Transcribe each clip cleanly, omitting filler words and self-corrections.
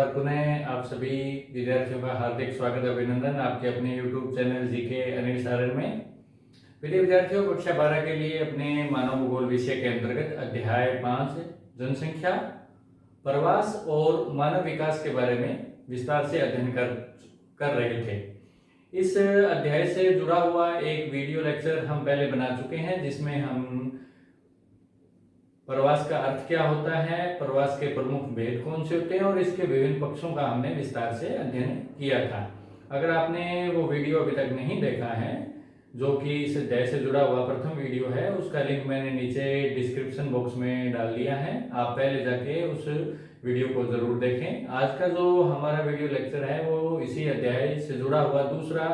बार पुनः आप सभी विद्यार्थियों का हार्दिक स्वागत अभिनंदन आपके अपने YouTube channel GK Anil Saran में। प्रिय विद्यार्थियों, कक्षा 12 के लिए अपने मानव भूगोल विषय के अंतर्गत अध्याय 5 जनसंख्या, प्रवास और मानव विकास के बारे में विस्तार से अध्ययन कर रहे थे। इस अध्याय से जुड़ा हुआ एक वीडियो लेक्चर हम पहले बना चुके हैं, जिसमें हम प्रवास का अर्थ क्या होता है, प्रवास के प्रमुख भेद कौन से होते हैं और इसके विभिन्न पक्षों का हमने विस्तार से अध्ययन किया था। अगर आपने वो वीडियो अभी तक नहीं देखा है, जो कि इस अध्याय से जुड़ा हुआ प्रथम वीडियो है, उसका लिंक मैंने नीचे डिस्क्रिप्शन बॉक्स में डाल दिया है। आप पहले जाके उस वीडियो को जरूर देखें। आज का जो हमारा वीडियो लेक्चर है वो इसी अध्याय से जुड़ा हुआ दूसरा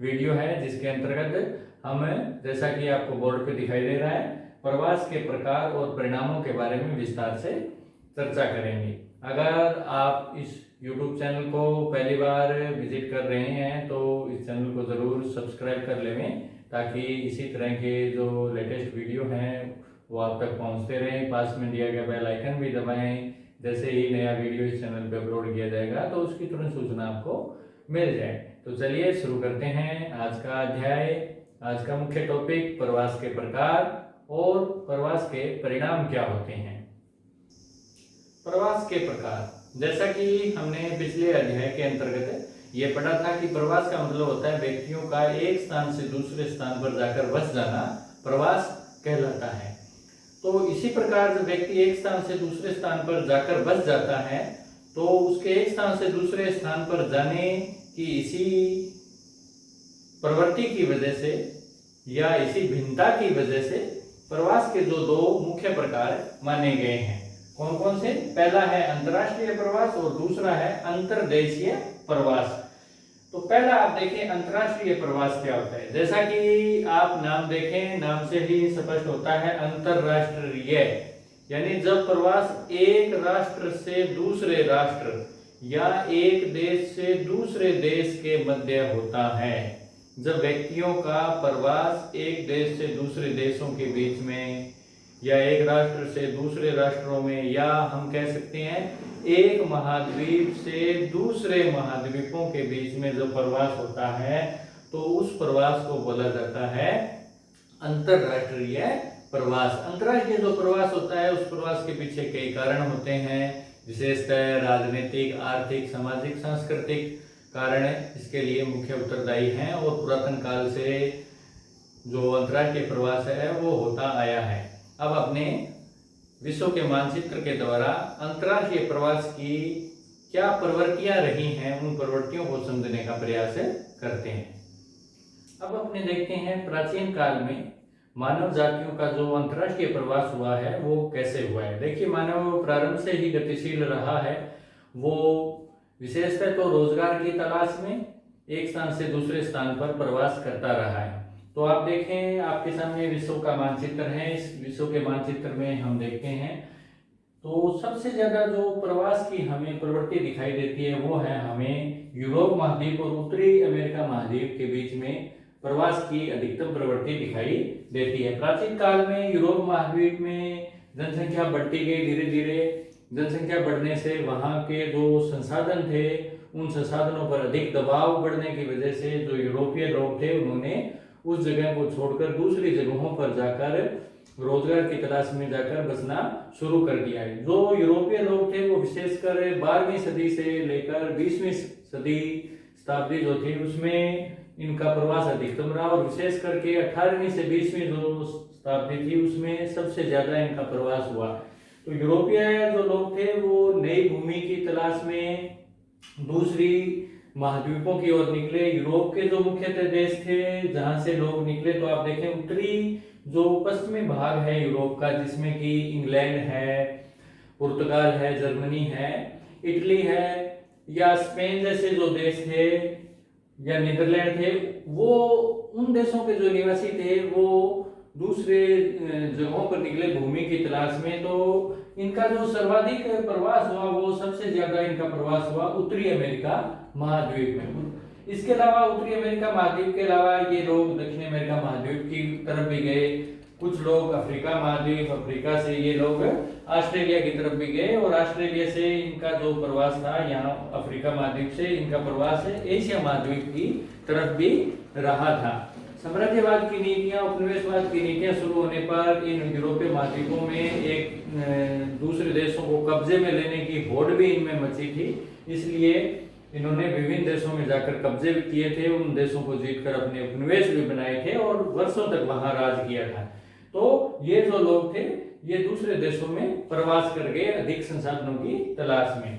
वीडियो है, जिसके अंतर्गत हम, जैसा कि आपको बोर्ड पे दिखाई दे रहा है, प्रवास के प्रकार और परिणामों के बारे में विस्तार से चर्चा करेंगे। अगर आप इस YouTube चैनल को पहली बार विजिट कर रहे हैं तो इस चैनल को ज़रूर सब्सक्राइब कर लें, ताकि इसी तरह के जो लेटेस्ट वीडियो हैं वो आप तक पहुंचते रहें। पास में दिया गया बेल आइकन भी दबाएं, जैसे ही नया वीडियो इस चैनल पर अपलोड किया जाएगा तो उसकी तुरंत सूचना आपको मिल जाए। तो चलिए शुरू करते हैं आज का अध्याय। आज का मुख्य टॉपिक प्रवास के प्रकार और प्रवास के परिणाम क्या होते हैं। प्रवास के प्रकार, जैसा कि हमने पिछले अध्याय के अंतर्गत ये पढ़ा था कि प्रवास का मतलब होता है व्यक्तियों का एक स्थान से दूसरे स्थान पर जाकर बस जाना प्रवास कहलाता है। तो इसी प्रकार जब व्यक्ति एक स्थान से दूसरे स्थान पर जाकर बस जाता है तो उसके एक स्थान से दूसरे स्थान पर जाने की इसी प्रवृत्ति की वजह से या इसी भिन्नता की वजह से प्रवास के जो दो मुख्य प्रकार माने गए हैं। कौन कौन से? पहला है अंतर्राष्ट्रीय प्रवास और दूसरा है अंतर्देशीय प्रवास। तो पहला आप देखें, अंतर्राष्ट्रीय प्रवास क्या होता है। जैसा कि आप नाम देखें, नाम से ही स्पष्ट होता है अंतर्राष्ट्रीय, यानी जब प्रवास एक राष्ट्र से दूसरे राष्ट्र या एक देश से दूसरे देश के मध्य होता है। जब व्यक्तियों का प्रवास एक देश से दूसरे देशों के बीच में या एक राष्ट्र से दूसरे राष्ट्रों में, या हम कह सकते हैं एक महाद्वीप से दूसरे महाद्वीपों के बीच में जो प्रवास होता है, तो उस प्रवास को बोला जाता है अंतर्राष्ट्रीय प्रवास। अंतर्राष्ट्रीय जो प्रवास होता है उस प्रवास के पीछे कई कारण होते हैं, विशेषतः राजनीतिक, आर्थिक, सामाजिक, सांस्कृतिक कारण इसके लिए मुख्य उत्तरदायी हैं और पुरातन काल से जो अंतर्राष्ट्रीय प्रवास है वो होता आया है। अब अपने विश्व के मानचित्र के द्वारा अंतर्राष्ट्रीय प्रवास की क्या प्रवृत्तियां रही हैं, उन प्रवृत्तियों को समझने का प्रयास करते हैं। अब अपने देखते हैं प्राचीन काल में मानव जातियों का जो अंतर्राष्ट्रीय प्रवास हुआ है वो कैसे हुआ है। देखिए, मानव प्रारंभ से ही गतिशील रहा है। वो विशेषतः तो रोजगार की तलाश में एक स्थान से दूसरे स्थान पर प्रवास करता रहा है। तो आप देखें, आपके सामने विश्व का मानचित्र है। इस विश्व के मानचित्र में हम देखते हैं तो सबसे ज्यादा जो प्रवास की हमें प्रवृत्ति दिखाई देती है वो है हमें यूरोप महाद्वीप और उत्तरी अमेरिका महाद्वीप के बीच में प्रवास की अधिकतम प्रवृत्ति दिखाई देती है। प्राचीन काल में यूरोप महाद्वीप में जनसंख्या बढ़ती गई। धीरे धीरे जनसंख्या बढ़ने से वहाँ के जो संसाधन थे, उन संसाधनों पर अधिक दबाव बढ़ने की वजह से जो यूरोपीय लोग थे उन्होंने उस जगह को छोड़कर दूसरी जगहों पर जाकर रोजगार की तलाश में जाकर बसना शुरू कर दिया है। जो यूरोपीय लोग थे वो विशेषकर 12वीं सदी से लेकर 20वीं सदी शताब्दी जो थी उसमें इनका प्रवास अधिकतम रहा, और विशेष करके 18वीं से 20वीं जो शताब्दी थी उसमें सबसे ज्यादा इनका प्रवास हुआ। तो यूरोपीय जो लोग थे वो नई भूमि की तलाश में दूसरी महाद्वीपों की ओर निकले। यूरोप के जो मुख्यतः देश थे जहां से लोग निकले, तो आप देखें उत्तरी जो पश्चिमी भाग है यूरोप का, जिसमें कि इंग्लैंड है, पुर्तगाल है, जर्मनी है, इटली है, या स्पेन जैसे जो देश थे या नीदरलैंड थे, वो उन देशों के जो निवासी थे वो दूसरे जगहों पर निकले भूमि की तलाश में। तो इनका जो सर्वाधिक प्रवास हुआ वो सबसे ज्यादा इनका प्रवास हुआ उत्तरी अमेरिका महाद्वीप में। इसके अलावा उत्तरी अमेरिका महाद्वीप के अलावा ये लोग दक्षिण अमेरिका महाद्वीप की तरफ भी गए। कुछ लोग अफ्रीका महाद्वीप, अफ्रीका से ये लोग ऑस्ट्रेलिया की तरफ भी गए और ऑस्ट्रेलिया से इनका जो प्रवास था, यहाँ अफ्रीका महाद्वीप से इनका प्रवास एशिया महाद्वीप की तरफ भी रहा था। साम्राज्यवाद की नीतियां, उपनिवेशवाद की नीतियां शुरू होने पर इन यूरोपीय महाद्वीपों में एक दूसरे देशों को कब्जे में लेने की होड़ भी इनमें मची थी। इसलिए इन्होंने विभिन्न देशों में जाकर कब्जे भी किए थे, उन देशों को जीतकर अपने उपनिवेश भी बनाए थे और वर्षों तक वहां राज किया था। तो ये जो लोग थे ये दूसरे देशों में प्रवास कर गए अधिक संसाधनों की तलाश में।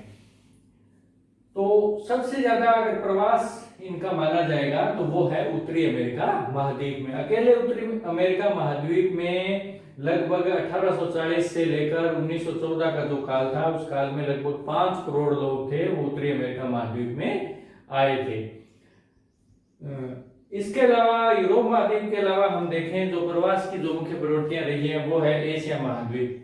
तो सबसे ज्यादा अगर प्रवास इनका माना जाएगा तो वो है उत्तरी अमेरिका महाद्वीप में। अकेले उत्तरी अमेरिका महाद्वीप में लगभग 1840 से लेकर 1914 का जो काल था, उस काल में लगभग 5 करोड़ लोग थे वो उत्तरी अमेरिका महाद्वीप में आए थे। इसके अलावा यूरोप महाद्वीप के अलावा हम देखें जो प्रवास की जो मुख्य प्रवृत्तियां रही हैं वो है एशिया महाद्वीप।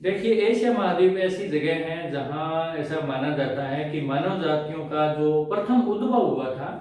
देखिए, एशिया महाद्वीप ऐसी जगह है जहां ऐसा माना जाता है कि मानव जातियों का जो प्रथम उद्भव हुआ था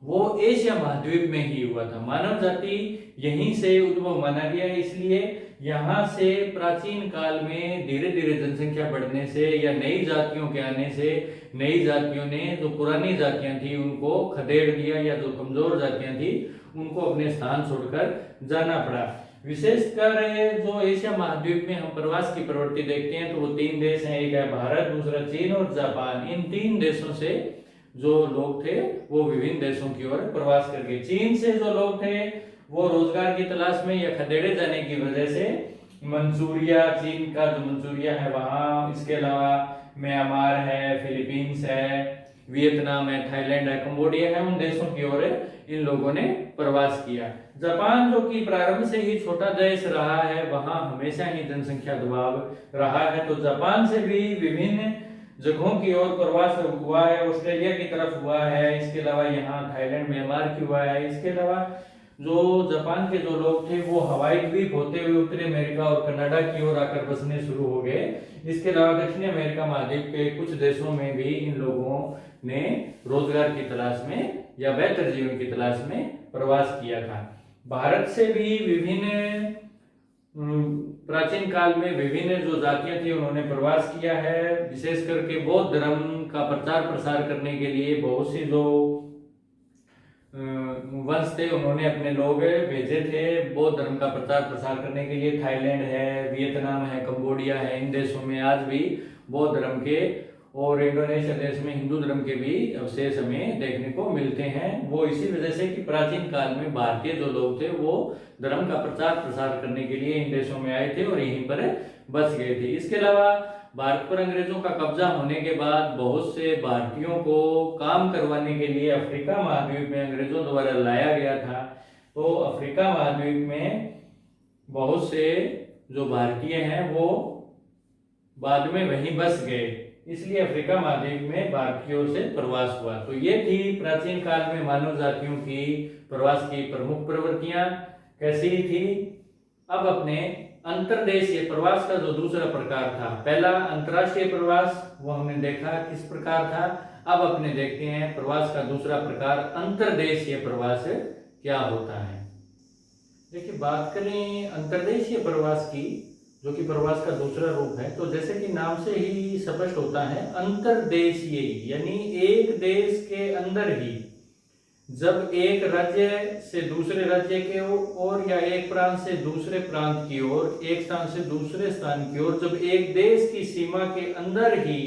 वो एशिया महाद्वीप में ही हुआ था। मानव जाति यहीं से उद्भव माना गया, इसलिए यहाँ से प्राचीन काल में धीरे धीरे जनसंख्या बढ़ने से या नई जातियों के आने से नई जातियों ने जो पुरानी जातियां थी उनको खदेड़ दिया, या जो कमजोर जातियां थी उनको अपने स्थान छोड़कर जाना पड़ा। विशेषकर जो एशिया महाद्वीप में हम प्रवास की प्रवृत्ति देखते हैं तो वो 3 देश हैं, एक है भारत, दूसरा चीन और जापान। इन 3 देशों से जो लोग थे वो विभिन्न देशों की ओर प्रवास कर गए। चीन से जो लोग थे वो रोजगार की तलाश में या खदेड़े जाने की वजह से मंचूरिया, चीन का जो मंचूरिया है वहां, इसके अलावा म्यांमार है, फिलीपींस है, वियतनाम है, थाईलैंड है, कंबोडिया है, उन देशों की ओर इन लोगों ने प्रवास किया। जापान जो कि प्रारंभ से ही छोटा देश रहा है, वहां हमेशा ही जनसंख्या दबाव रहा है, तो जापान से भी विभिन्न जगहों की ओर प्रवास हुआ है। ऑस्ट्रेलिया की तरफ हुआ है, इसके अलावा यहाँ थाईलैंड, म्यांमार की हुआ है। इसके अलावा जो जापान के जो लोग थे वो हवाई द्वीप होते हुए उत्तरी अमेरिका और कनाडा की ओर आकर बसने शुरू हो गए। इसके अलावा दक्षिणी अमेरिका महाद्वीप के कुछ देशों में भी इन लोगों ने रोजगार की तलाश में या बेहतर जीवन की तलाश में प्रवास किया था। भारत से भी विभिन्न प्राचीन काल में विभिन्न जो जातियां थी उन्होंने प्रवास किया है। विशेष करके बौद्ध धर्म का प्रचार प्रसार करने के लिए बहुत सी जो वंश थे उन्होंने अपने लोग भेजे थे बौद्ध धर्म का प्रचार प्रसार करने के लिए। थाईलैंड है, वियतनाम है, कंबोडिया है, इन देशों में आज भी बौद्ध धर्म के और इंडोनेशिया देश में हिंदू धर्म के भी अवशेष हमें देखने को मिलते हैं। वो इसी वजह से कि प्राचीन काल में भारतीय जो लोग थे वो धर्म का प्रचार प्रसार करने के लिए इन देशों में आए थे और यहीं पर बस गए थे। इसके अलावा भारत पर अंग्रेजों का कब्जा होने के बाद बहुत से भारतीयों को काम करवाने के लिए अफ्रीका महाद्वीप में अंग्रेजों द्वारा लाया गया था। तो अफ्रीका महाद्वीप में बहुत से जो भारतीय हैं वो बाद में वहीं बस गए, इसलिए अफ्रीका महाद्वीप में भारतीयों से प्रवास हुआ। तो ये थी प्राचीन काल में मानव जातियों की प्रवास की प्रमुख प्रवृत्तियां कैसी थी। अब अपने अंतर्देशीय प्रवास का जो दूसरा प्रकार था, पहला अंतर्राष्ट्रीय प्रवास वो हमने देखा किस प्रकार था। अब अपने देखते हैं प्रवास का दूसरा प्रकार अंतर्देशीय प्रवास क्या होता है। देखिए, बात करें अंतर्देशीय प्रवास की जो कि प्रवास का दूसरा रूप है, तो जैसे कि नाम से ही स्पष्ट होता है अंतर्देशीय यानी एक देश के अंदर ही जब एक राज्य से दूसरे राज्य के ओर या एक प्रांत से दूसरे प्रांत की ओर, एक स्थान से दूसरे स्थान की ओर, जब एक देश की सीमा के अंदर ही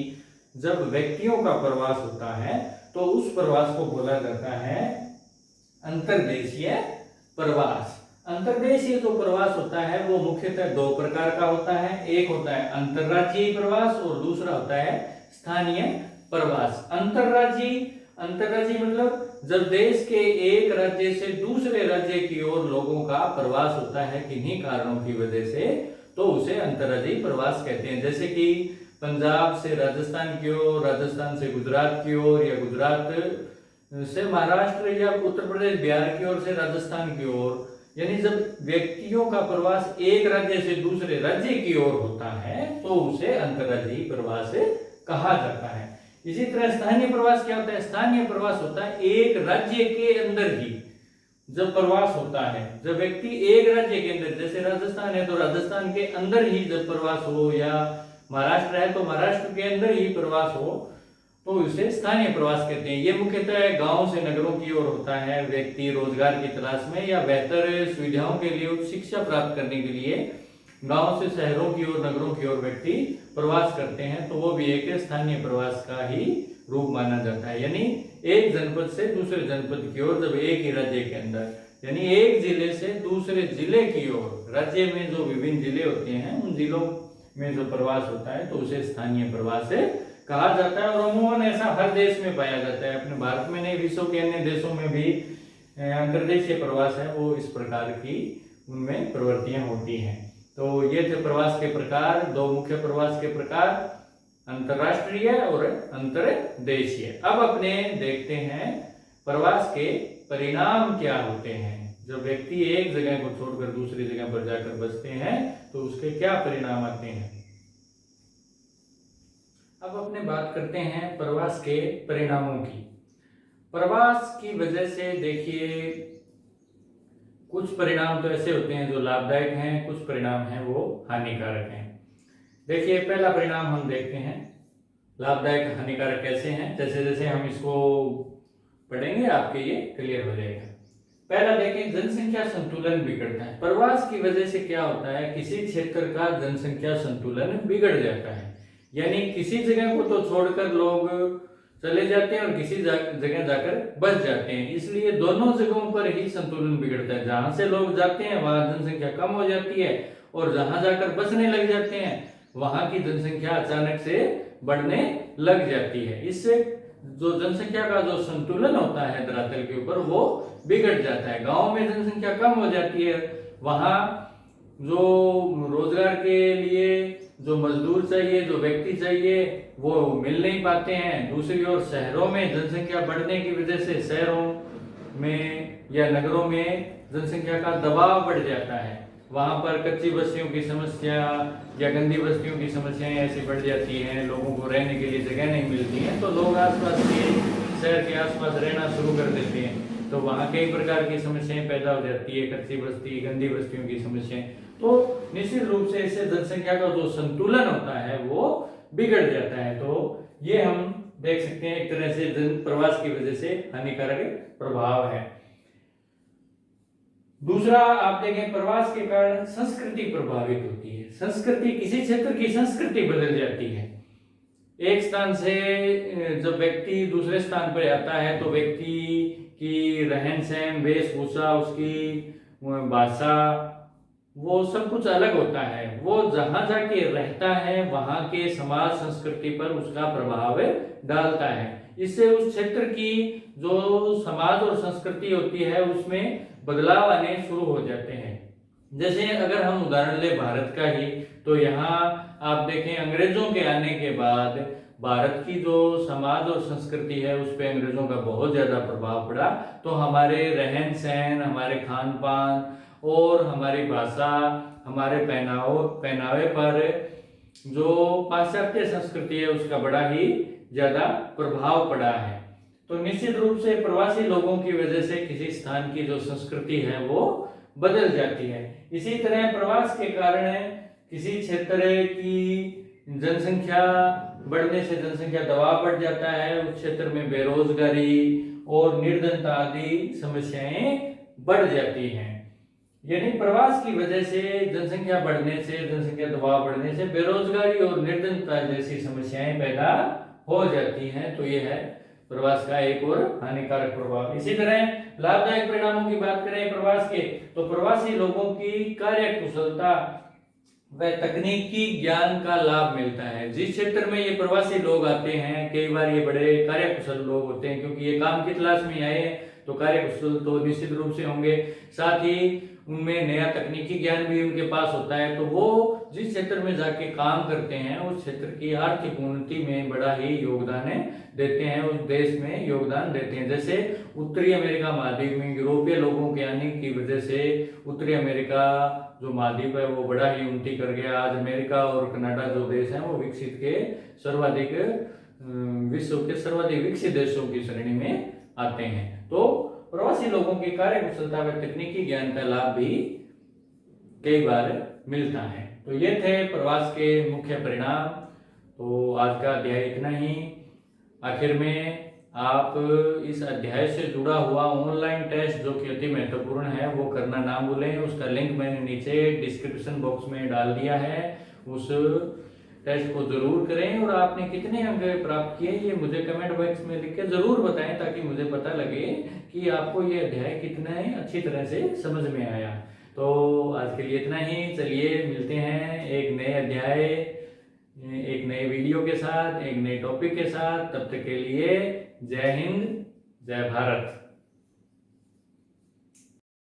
जब व्यक्तियों का प्रवास होता है तो उस प्रवास को बोला जाता है अंतर्देशीय प्रवास। अंतर्देशीय जो प्रवास होता है वो मुख्यतः 2 प्रकार का होता है। एक होता है अंतर्राज्यीय प्रवास और दूसरा होता है स्थानीय प्रवास। अंतर्राज्यीय मतलब जब देश के एक राज्य से दूसरे राज्य की ओर लोगों का प्रवास होता है किन्हीं कारणों की वजह से, तो उसे अंतर्राज्यीय प्रवास कहते हैं। जैसे कि पंजाब से राजस्थान की ओर, राजस्थान से गुजरात की ओर, या गुजरात से महाराष्ट्र, या उत्तर प्रदेश बिहार की ओर से राजस्थान की ओर, यानी जब व्यक्तियों का प्रवास एक राज्य से दूसरे राज्य की ओर होता है तो उसे अंतर्राज्यीय प्रवास कहा जाता है। इसी तरह स्थानीय प्रवास क्या होता है? स्थानीय प्रवास होता है एक राज्य के अंदर ही जब प्रवास होता है, जब व्यक्ति एक राज्य के अंदर, जैसे राजस्थान है तो राजस्थान के अंदर ही जब प्रवास हो, या महाराष्ट्र है तो महाराष्ट्र के अंदर ही प्रवास हो, तो उसे स्थानीय प्रवास कहते हैं। ये मुख्यतः गांव से नगरों की ओर होता है। व्यक्ति रोजगार की तलाश में या बेहतर सुविधाओं के लिए, उच्च शिक्षा प्राप्त करने के लिए गांव से शहरों की ओर, नगरों की ओर व्यक्ति प्रवास करते हैं, तो वो भी एक स्थानीय प्रवास का ही रूप माना जाता है। यानी एक जनपद से दूसरे जनपद की ओर, जब एक ही राज्य के अंदर, यानी एक जिले से दूसरे जिले की ओर, राज्य में जो विभिन्न जिले होते हैं उन जिलों में जो प्रवास होता है तो उसे स्थानीय प्रवास कहा जाता है। और अमूमन ऐसा हर देश में पाया जाता है, अपने भारत में नहीं, विश्व के अन्य देशों में भी अंतर्देशीय प्रवास है वो इस प्रकार की उनमें प्रवृत्तियां होती हैं। तो ये थे प्रवास के प्रकार, दो मुख्य प्रवास के प्रकार, अंतरराष्ट्रीय और अंतर्देशीय। अब अपने देखते हैं प्रवास के परिणाम क्या होते हैं। जब व्यक्ति एक जगह को छोड़कर दूसरी जगह पर जाकर बसते हैं तो उसके क्या परिणाम आते हैं। अब अपने बात करते हैं प्रवास के परिणामों की। प्रवास की वजह से देखिए कुछ परिणाम तो ऐसे होते हैं जो लाभदायक हैं, कुछ परिणाम हैं वो हानिकारक हैं। देखिए पहला परिणाम हम देखते हैं, लाभदायक हानिकारक कैसे हैं। जैसे जैसे हम इसको पढ़ेंगे आपके ये क्लियर हो जाएगा। पहला देखें, जनसंख्या संतुलन बिगड़ता है। प्रवास की वजह से क्या होता है, किसी क्षेत्र का जनसंख्या संतुलन बिगड़ जाता है। यानी किसी जगह को तो छोड़कर लोग चले जाते हैं और किसी जगह जाकर बस जाते हैं, इसलिए दोनों जगहों पर ही संतुलन बिगड़ता है। जहां से लोग जाते हैं वहां जनसंख्या कम हो जाती है, और जहां जाकर बसने लग जाते हैं वहां की जनसंख्या अचानक से बढ़ने लग जाती है। इससे जो जनसंख्या का जो संतुलन होता है धरातल के ऊपर वो बिगड़ जाता है। गांव में जनसंख्या कम हो जाती है, वहां जो रोजगार के लिए जो मजदूर चाहिए, जो व्यक्ति चाहिए वो मिल नहीं पाते हैं। दूसरी ओर शहरों में जनसंख्या बढ़ने की वजह से शहरों में या नगरों में जनसंख्या का दबाव बढ़ जाता है। वहां पर कच्ची बस्तियों की समस्या या गंदी बस्तियों की समस्याएं ऐसी बढ़ जाती हैं, लोगों को रहने के लिए जगह नहीं मिलती है, तो लोग आसपास के शहर के आसपास रहना शुरू कर देते हैं, तो वहां कई प्रकार की समस्याएं पैदा हो जाती है, कच्ची बस्ती, गंदी बस्तियों की समस्याएं। तो निश्चित रूप से इससे जनसंख्या का जो संतुलन होता है वो बिगड़ जाता है। तो ये हम देख सकते हैं एक तरह से जन प्रवास की वजह से हानिकारक प्रभाव है। दूसरा आप देखें, प्रवास के कारण संस्कृति प्रभावित होती है। संस्कृति, किसी क्षेत्र की संस्कृति बदल जाती है। एक स्थान से जब व्यक्ति दूसरे स्थान पर आता है तो व्यक्ति की रहन सहन, वेशभूषा, उसकी भाषा, वो सब कुछ अलग होता है। वो जहां जाके रहता है वहां के समाज संस्कृति पर उसका प्रभाव डालता है। इससे उस क्षेत्र की जो समाज और संस्कृति होती है उसमें बदलाव आने शुरू हो जाते हैं। जैसे अगर हम उदाहरण ले भारत का ही, तो यहाँ आप देखें अंग्रेजों के आने के बाद भारत की जो समाज और संस्कृति है उस पर अंग्रेजों का बहुत ज्यादा प्रभाव पड़ा। तो हमारे रहन सहन, हमारे खान पान और हमारी भाषा, हमारे पहनावे पर जो पाश्चात्य संस्कृति है उसका बड़ा ही ज्यादा प्रभाव पड़ा है। तो निश्चित रूप से प्रवासी लोगों की वजह से किसी स्थान की जो संस्कृति है वो बदल जाती है। इसी तरह प्रवास के कारण किसी क्षेत्र की जनसंख्या बढ़ने से जनसंख्या दबाव बढ़ जाता है, उस क्षेत्र में बेरोजगारी और निर्धनता आदि समस्याएं बढ़ जाती हैं। यानी प्रवास की वजह से जनसंख्या बढ़ने से, जनसंख्या दबाव बढ़ने से बेरोजगारी और निर्धनता जैसी समस्याएं पैदा हो जाती हैं। तो यह है प्रवास का एक और हानिकारक प्रभाव। इसी तरह लाभदायक परिणामों की बात करें प्रवास के, तो प्रवासी लोगों की कार्य कुशलता व तकनीकी ज्ञान का लाभ मिलता है। जिस क्षेत्र में ये प्रवासी लोग आते हैं कई बार ये बड़े कार्य कुशल लोग होते हैं, क्योंकि ये काम की तलाश में आए हैं तो कार्य कुशल तो निश्चित रूप से होंगे। साथ ही उनमें नया तकनीकी ज्ञान भी उनके पास होता है, तो वो जिस क्षेत्र में जाके काम करते हैं उस क्षेत्र की आर्थिक उन्नति में बड़ा ही योगदान देते हैं, उस देश में योगदान देते हैं। जैसे उत्तरी अमेरिका महाद्वीप में यूरोपीय लोगों के आने की वजह से उत्तरी अमेरिका जो महाद्वीप है वो बड़ा ही उन्नति कर गया। आज अमेरिका और कनाडा जो देश हैं वो विकसित के सर्वाधिक विश्व के सर्वाधिक विकसित देशों की श्रेणी में आते हैं। तो प्रवासी लोगों की कार्य कुशलता व तकनीकी ज्ञान का लाभ भी कई बार मिलता है। तो ये थे प्रवास के मुख्य परिणाम। तो आज का अध्याय इतना ही। आखिर में आप इस अध्याय से जुड़ा हुआ ऑनलाइन टेस्ट जो कि अति महत्वपूर्ण है वो करना ना भूलें। उसका लिंक मैंने नीचे डिस्क्रिप्शन बॉक्स में डाल दिया है। उस टेस्ट को जरूर करें और आपने कितने अंक प्राप्त किए ये मुझे कमेंट बॉक्स में लिख के जरूर बताएं, ताकि मुझे पता लगे कि आपको ये अध्याय कितने अच्छी तरह से समझ में आया। तो आज के लिए इतना ही। चलिए मिलते हैं एक नए अध्याय, एक नए वीडियो के साथ, एक नए टॉपिक के साथ। तब तक के लिए जय हिंद, जय भारत।